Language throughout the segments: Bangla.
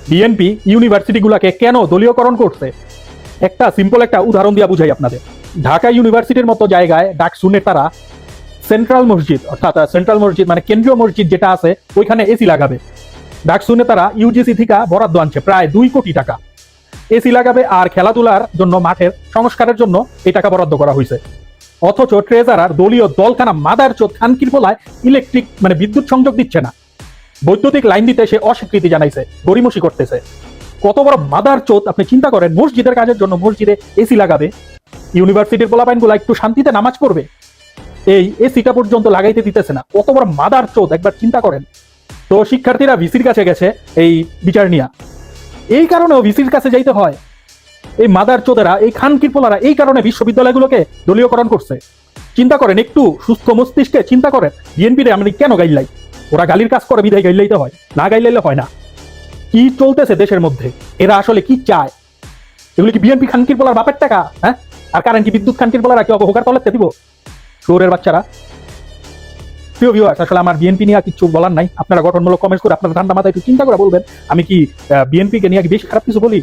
বিএনপি ইউনিভার্সিটিগুলোকে কেন দলীয়করণ করছে একটা সিম্পল একটা উদাহরণ দিয়ে বুঝাই আপনাদের। ঢাকা ইউনিভার্সিটির মতো জায়গায় ডাকসু নেতারা সেন্ট্রাল মসজিদ, অর্থাৎ সেন্ট্রাল মসজিদ মানে কেন্দ্রীয় মসজিদ যেটা আছে ওইখানে এসি লাগাবে। ডাকসু নেতারা ইউজিসি থেকে বরাদ্দ আনছে প্রায় 2 কোটি টাকা, এসি লাগাবে আর খেলাধুলার জন্য মাঠের সংস্কারের জন্য এই টাকা বরাদ্দ করা হয়েছে। অথচ ট্রেজারার দলীয় দলখানা মাদার চোদ খানকির বলায় ইলেকট্রিক মানে বিদ্যুৎ সংযোগ দিচ্ছে না, বৈদ্যুতিক লাইন দিতে সে অস্বীকৃতি জানাইছে, গড়িমসি করতেছে। কত বড় মাদার চোদ আপনি চিন্তা করেন, মসজিদের কাজের জন্য মসজিদে এসি লাগাবে, ইউনিভার্সিটির পোলাপাইনগুলো একটু শান্তিতে নামাজ পড়বে, এই এসিটা পর্যন্ত লাগাইতে দিতেছে না। কত বড় মাদার চোদ একবার চিন্তা করেন। তো শিক্ষার্থীরা ভিসির কাছে গেছে এই বিচার নিয়া, এই কারণেও ভিসির কাছে যাইতে হয়। এই মাদার চোদেরা, এই খানকির পোলারা এই কারণে বিশ্ববিদ্যালয়গুলোকে দলীয়করণ করছে। চিন্তা করেন, একটু সুস্থ মস্তিষ্কে চিন্তা করেন, বিএনপিরে আমি কেন গাইলাই? ওরা গালির কাজ করে বিধায় গাইলেই তো হয়, না গাইলেই হয় না। কি চলতেছে দেশের মধ্যে, এরা আসলে কি চায়? এগুলো কি বিএনপি খানকির পোলার বাপের টাকা? হ্যাঁ, আর কারেন্ট কি বিদ্যুৎ খানকির পোলারা কি হোকার তলাতে দিব? শহরের বাচ্চারা। প্রিয় ভিউয়ার্স, আসলে আমার বিএনপি নিয়ে কিছু বলার নাই। আপনারা গঠনমূলক কমেন্ট করে আপনারা ঠান্ডা মাথায় একটু চিন্তা করে বলবেন আমি কি বিএনপিকে নিয়ে বেশি খারাপ কিছু বলি?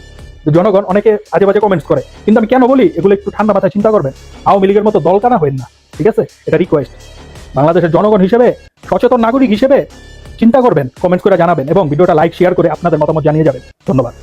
জনগণ অনেকে আজে বাজে কমেন্টস করে, কিন্তু আমি কেন বলি এগুলো একটু ঠান্ডা মাথায় চিন্তা করবেন। আওয়ামী লীগের মতো দল কানা হবেন না, ঠিক আছে? এটা রিকোয়েস্ট। বাংলাদেশের জনগণ হিসেবে, সচেতন নাগরিক হিসেবে চিন্তা করবেন, কমেন্ট করে জানাবেন এবং ভিডিওটা লাইক শেয়ার করে আপনাদের মতামত জানিয়ে যাবেন। ধন্যবাদ।